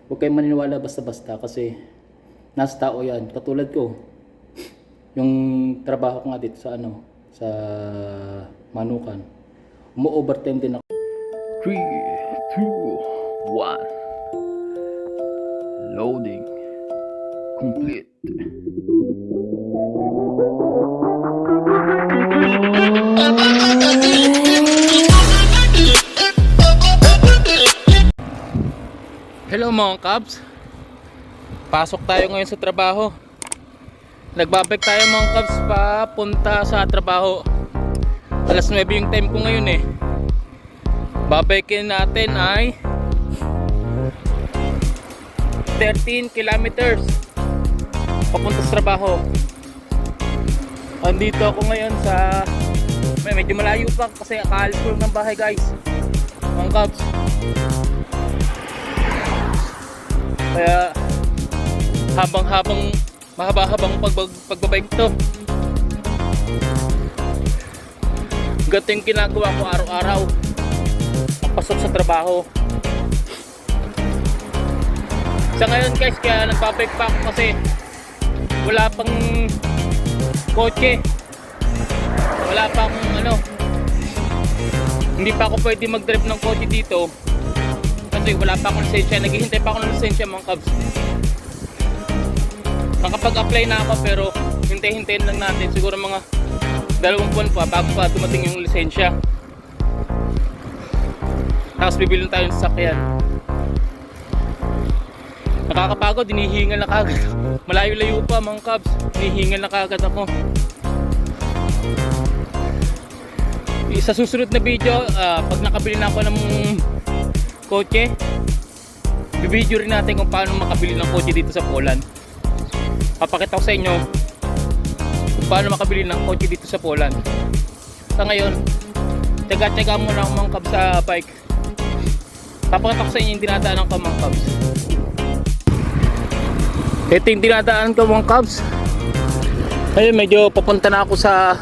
Huwag kayong maniniwala basta-basta kasi nasa tao yan. Katulad ko, yung trabaho ko nga dito sa sa Manukan. Umu-overtime din ako. 3, 2, 1. Loading. Complete. Hello mga Cubs. Pasok tayo ngayon sa trabaho. Nagbabike tayo mga Cubs papunta sa trabaho. Alas 9 yung time ko ngayon eh. Babikin natin ay 13 kilometers papunta sa trabaho. Andito ako ngayon sa medyo malayo pa kasi akaalis ko ng bahay guys mga Cubs. Kaya mahaba-habang pagbabike to. Ganito yung ginagawa ko araw-araw pagpasok sa trabaho. Sa ngayon guys, kaya nagpabike pa ako kasi wala pang kotse, wala pang hindi pa ako pwede mag-drive ng kotse dito kasi wala pa akong lisensya. Naghihintay pa ako ng lisensya mga Cubs. Nakapag-apply na ako pero hintay-hintayin lang natin siguro mga 2 buwan pa bago pa dumating yung lisensya. Tapos bibili tayo ng sasakyan. Nakakapagod, hinihingal na kagad. Malayo-layo pa mga Cubs, hinihingal na kagad ako. Sa susunod na video, pag nakabili na ako ng kotse, bibideo rin natin kung paano makabili ng kotse dito sa Poland. Papakita ko sa inyo kung paano makabili ng kotse dito sa Poland. Sa ngayon, tiyaga-tiyaga muna ako mga Cubs sa bike. Papakita ko sa inyo yung dinadaanan ko mga Cubs. Ito yung dinadaan ko mga Cubs. Ayun, medyo papunta na ako sa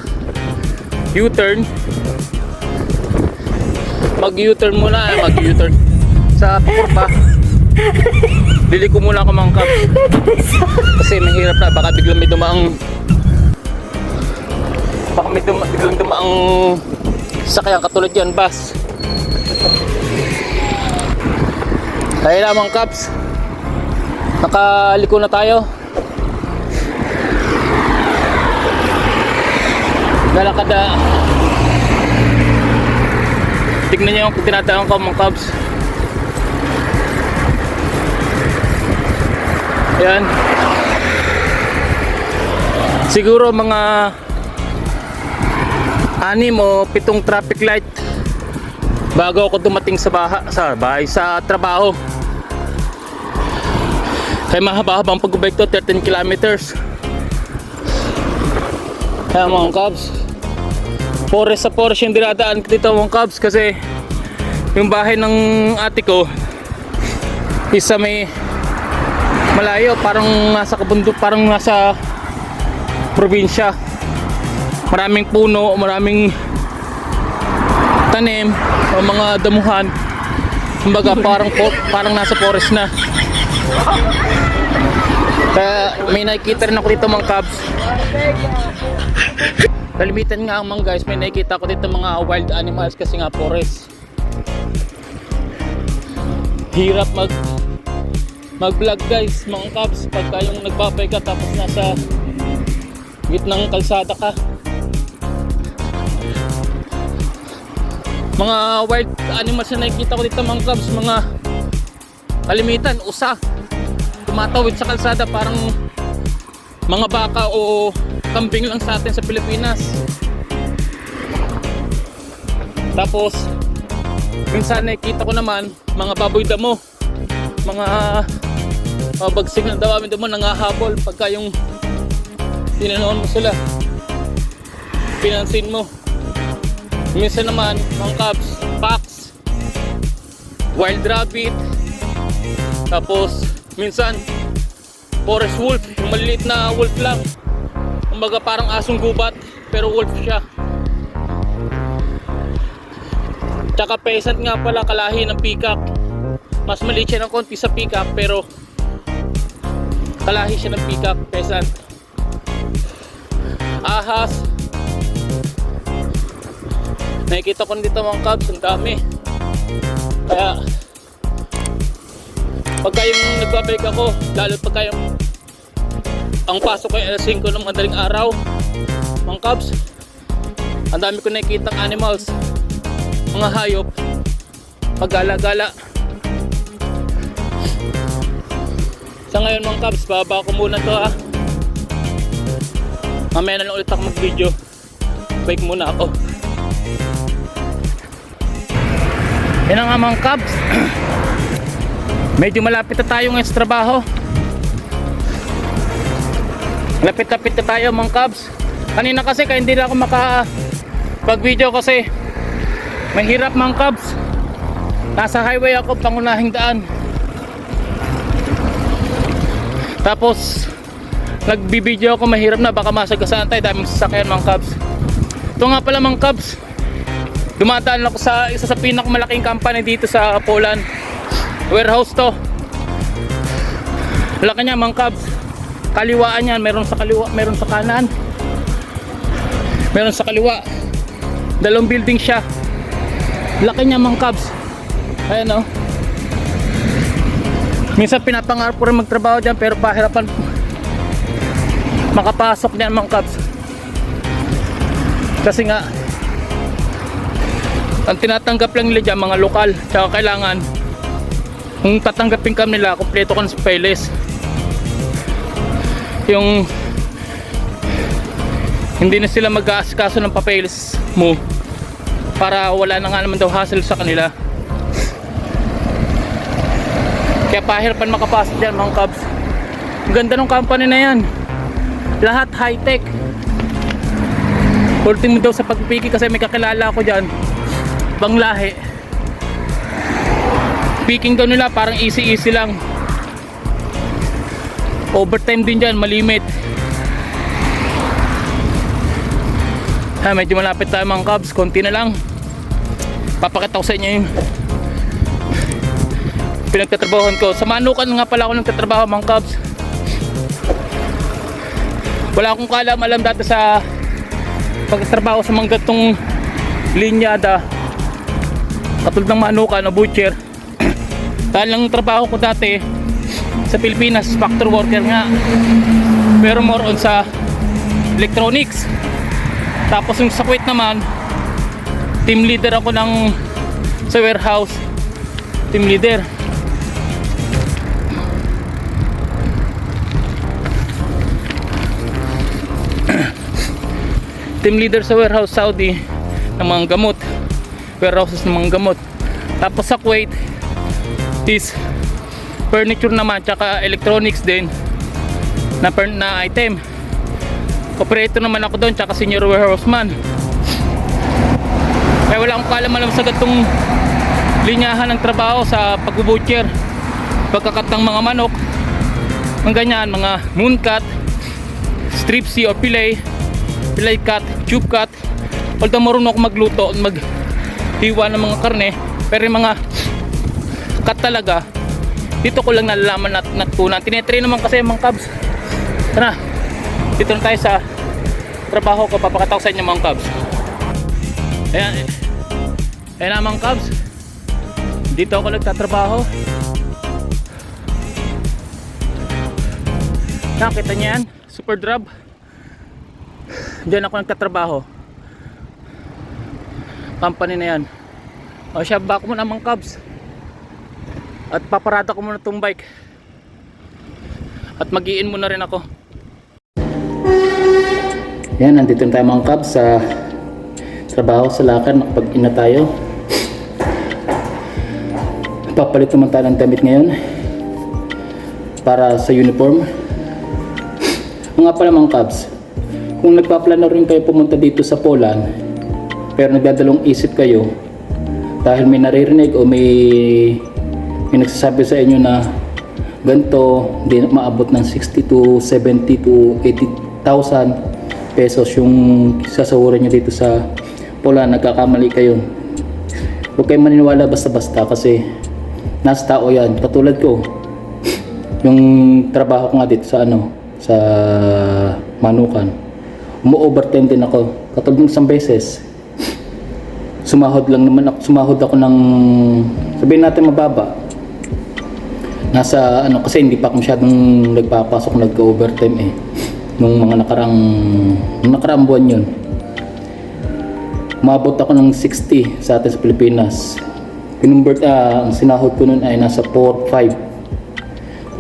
U-turn. Mag-U-turn muna, mag-U-turn sa Pakurpa. Bili ko muna ako mga Cubs kasi mahirap na, baka biglang may dumaang biglang dumaang sakyan katulad yan, bus. Kaya na mga Cubs, nakaliko na tayo. Lalakad na. Tignan nyo yung tinatawag ko mga Cubs. Ayan. Siguro mga 6 o 7 traffic light bago ako dumating sa bahay sa trabaho. Kaya mahaba-habang pag-bike to, 13 kilometers. Kaya mga Cubs, forest sa forest yung dinadaan ko dito mga Cubs kasi yung bahay ng ate ko isa may malayo, parang nasa kabundok, parang nasa probinsya. Maraming puno, maraming tanim o mga damuhan. Kumbaga parang nasa forest na. Kaya may nakikita rin ako dito mga Cubs. Kalimitan nga mga guys, may nakikita ko dito mga wild animals kasi nga forest. Hirap mag-vlog guys mga Cubs pagka yung nagbabay ka tapos nasa gitnang kalsada ka. Mga wild animals na nakikita ko dito mga Cubs, mga kalimitan usa tumatawid sa kalsada, parang mga baka o kambing lang sa atin sa Pilipinas. Tapos minsan nakikita ko naman mga baboy damo, mga bagsig ng dawami damo nangahabol pagka yung tinanoon mo sila, pinansin mo. Minsan naman mga Cubs, fox, wild rabbit, tapos minsan forest wolf, yung maliliit na wolf lang. Kumbaga parang asong gubat pero wolf siya. Tsaka peasant nga pala, kalahi ng peacock. Mas maliit siya ng konti sa pickup pero kalahi siya ng pickup. Peasant. Ahas. Nakikita ko dito mga kabs, ang dami. Kaya pagka yung nagbabike ako, lalo pagka yung ang pasok ko ay alas 5 ng madaling araw, mga kabs, ang dami ko nakikitang animals, mga hayop, paggala-gala. Sa ngayon mga kabs, baba ko muna to ha. Mamaya na lang ulit ako mag video. Bike muna ako. Yan ang mga kabs. Medyo malapit na tayo ngayon sa trabaho. Lapit-lapit na tayo mga kabs. Kanina kasi kaya hindi na ako makapag video kasi mahirap mga kabs. Nasa highway ako, pangunahing daan. Tapos nagbibideo ako, mahirap na, baka masagasaan tayo, daming sasakyan mga kabs. Ito nga pala mga kabs, dumadaan ako sa isa sa pinakamalaking company dito sa Poland. Warehouse to. Laki niya mga kabs. Kaliwaan yan, meron sa kaliwa, meron sa kanan, meron sa kaliwa. Dalawang building siya. Laki niya mga kabs. Ayan o. Minsan pinapangarap ko rin magtrabaho dyan pero pahirapan makapasok dyan mga kabs. Kasi nga ang tinatanggap lang nila dyan mga lokal. Tsaka kailangan kung tatanggapin kami nila, kompleto ka sa payless. Yung hindi na sila mag-aasikaso ng papeles mo para wala na nga naman daw hassle sa kanila. Kaya pahirapan makapasok dyan mga kabs. Ang ganda ng company na yan, lahat high tech. Ultimo daw sa pagpipiki kasi may kakilala ako dyan, bang lahi. Picking daw nila parang easy lang. Overtime din dyan, malimit. Medyo malapit tayo mga kabs, konti na lang. Papakita ko sa inyo yung pinagtatrabahoan ko. Sa Manukan nga pala ako nagtatrabaho mga kabs. Wala akong alam dati sa pagtatrabaho sa mga gatong linyada katulad ng Manukan o butcher. Dahil lang trabaho ko dati sa Pilipinas, factory worker nga, pero more on sa electronics. Tapos yung sa Kuwait naman, team leader ako ng sa warehouse, team leader. Team leader sa warehouse Saudi ng mga gamot, warehouses ng mga gamot. Tapos sa Kuwait is furniture naman, tsaka electronics din na item. Operator naman ako doon, tsaka senior warehouse man. Kaya wala akong kaalam sa gatong linyahan ng trabaho sa pag-butcher, pagkakat ng mga manok, mga ganyan, mga moon cut, strip C or fillet cut, tube cut. Although marunong ako magluto, maghiwa ng mga karne, pero yung mga cut talaga dito ko lang nalalaman at natutunan. Tinetrain naman kasi mga kabs. Tara, dito na tayo sa trabaho ko. Papakita ko sa inyo mga kabs. Ayan, ayan na mga kabs, dito ako nagtatrabaho. Nakita niyo yan, super drop. Diyan ako nagtatrabaho, company na yan. O siya, back mo na mga kabs. At paparada ko muna itong bike. At mag-i-in muna rin ako. Yan, nandito na tayo mga kabs sa trabaho sa lakad. Nakapag-in na tayo. Papalit naman tayo ng damit ngayon para sa uniform. Mga pala mga kabs, kung nagpaplano rin kayo pumunta dito sa Poland pero nagdadalong isip kayo dahil may naririnig o may nagsasabi sa inyo na ganito, hindi maabot ng 60 to 70 to 80,000 pesos yung sasahuran nyo dito sa Poland, nagkakamali kayo. Huwag kayong maniniwala basta-basta kasi nasa tao yan. Katulad ko, yung trabaho ko nga dito sa sa Manukan, umu-overtime din ako. Katulad ng isang beses, sumahod ako ng, sabihin natin mababa, nasa kasi hindi pa ako masyadong nagpapasok, nagka-overtime nung nakaraang buwan yun. Umabot ako ng 60 sa atin sa Pilipinas. Ang sinahod ko nun ay nasa 4,500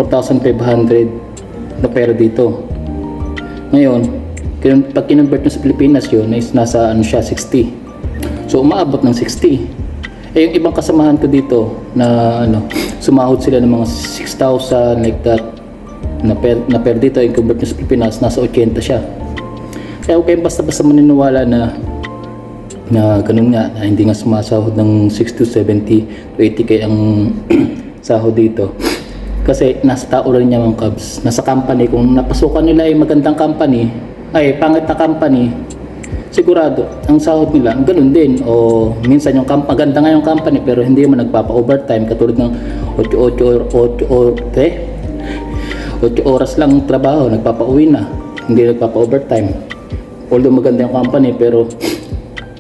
na pera dito. Ngayon, pag kinonvert mo sa Pilipinas yun, is nasa 60. So umaabot ng 60. Yung ibang kasamahan ko dito na sumahod sila ng mga 6,000 like that na pera dito, yung convert nyo sa Pilipinas, nasa 80 siya. Kaya huwag kayong basta-basta maniniwala na ganun nga, na hindi nga sumasahod ng 60 to 70 to 80 kaya ang sahod dito. Kasi nasa tao rin niya mga Cubs, nasa company. Kung napasukan nila ay magandang company, ay pangit na company, sigurado ang sahod nila ganun din. O minsan yung maganda nga yung company pero hindi mo nagpapa-overtime, katulad ng 8 oras lang trabaho, nagpapa-uwi na, hindi nagpapa-overtime. Although maganda yung company pero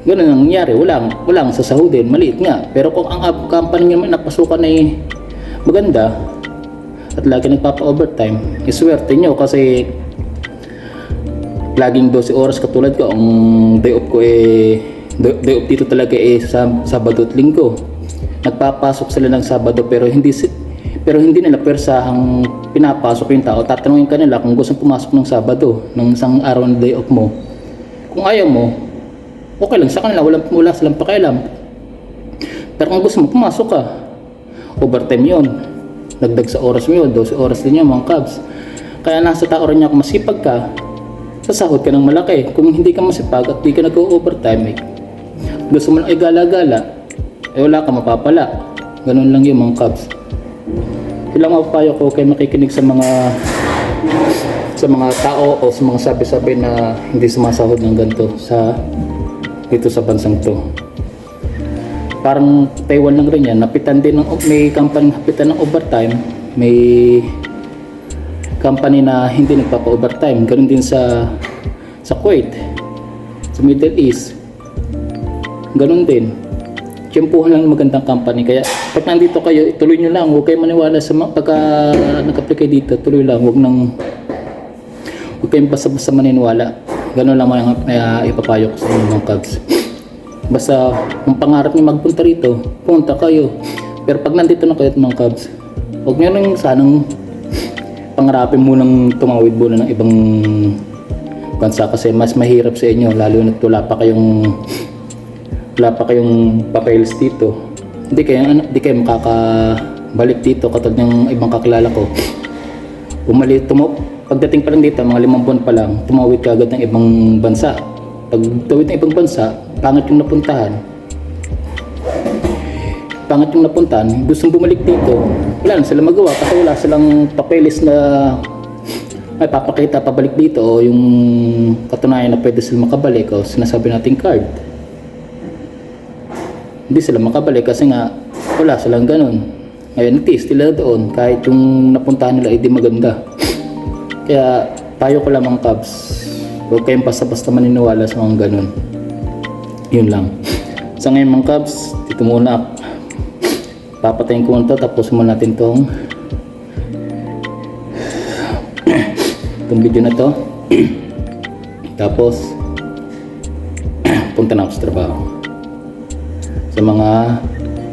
ganun ang nangyari, walang sasahudin, maliit nga. Pero kung ang company nyo napasukan ay maganda at lagi nagpapa-overtime, iswerte nyo kasi laging 12 oras. Katulad ko, ang day off ko day off dito talaga sa Sabado at Linggo. Nagpapasok sila ng Sabado pero hindi nila persahang pinapasok yung tao. Tatanungin ka nila kung gusto pumasok ng Sabado, ng isang araw na day off mo. Kung ayaw mo, okay lang sa kanila, wala silang pakialam. Pero kung gusto mo, pumasok ka. Overtime yun. Dagdag sa oras mo yun, 12 oras din yun mga Cubs. Kaya nasa tao rin niya, kung masipag ka, sasahod ka ng malaki. Kung hindi ka masipag at di ka nag-overtime, gusto mo lang ay gala-gala, wala ka mapapala. Ganun lang yun mga Cubs. Ilang mapapayo ko kayo makikinig sa mga tao o sa mga sabi-sabi na hindi sumasahod ng ganito dito sa bansang to. Parang Taiwan lang rin yan, napitan din may company napitan ng overtime, may company na hindi nagpapa-overtime. Ganun din sa Kuwait, sa Middle East, ganun din. Tiyempuhan lang ng magandang company. Kaya pag nandito kayo, ituloy nyo lang, huwag kayo maniwala sa pagka nag-apply kayo dito, tuloy lang, huwag kayong basta-basta maniniwala. Ganun lang ipapayo ko sa inyo mga Cubs. Basta kung pangarap niyo magpunta rito, punta kayo. Pero pag nandito na kayo mga Cubs, huwag nyo nang sanang pangarapin munang tumawid muna ng ibang bansa kasi mas mahirap sa inyo, lalo na wala pa kayong papeles dito. Hindi kayo makakabalik dito. Katulad ng ibang kakilala ko, pagdating pa lang dito, mga 5 buwan pa lang, tumawid ka agad ng ibang bansa. Pag tawid ng ibang bansa, pangit yung napuntahan, gustong bumalik dito, wala na sila magawa kasi wala silang papeles na ay papakita pabalik dito o yung katunayan na pwede sila makabalik o sinasabi nating card. Hindi sila makabalik kasi nga wala silang ganun. Ngayon nagtiis sila doon kahit yung napuntahan nila hindi maganda. Kaya payo ko lang mga Cubs, huwag kayong basta-basta maniniwala sa mga ganun. Yun lang. Sa ngayon mga Cubs, dito muna papatayin ko ito, tapos muna natin itong video na to. Tapos punta na ako sa trabaho. Sa mga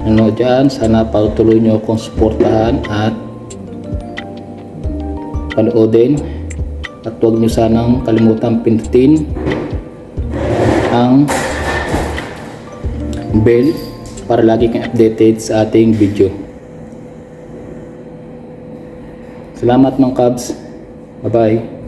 nanonood dyan, sana patuloy nyo akong suportahan at panoodin, at huwag nyo sanang kalimutan pindutin ang bell para lagi kang updated sa ating video. Salamat mga Cubs. Bye bye.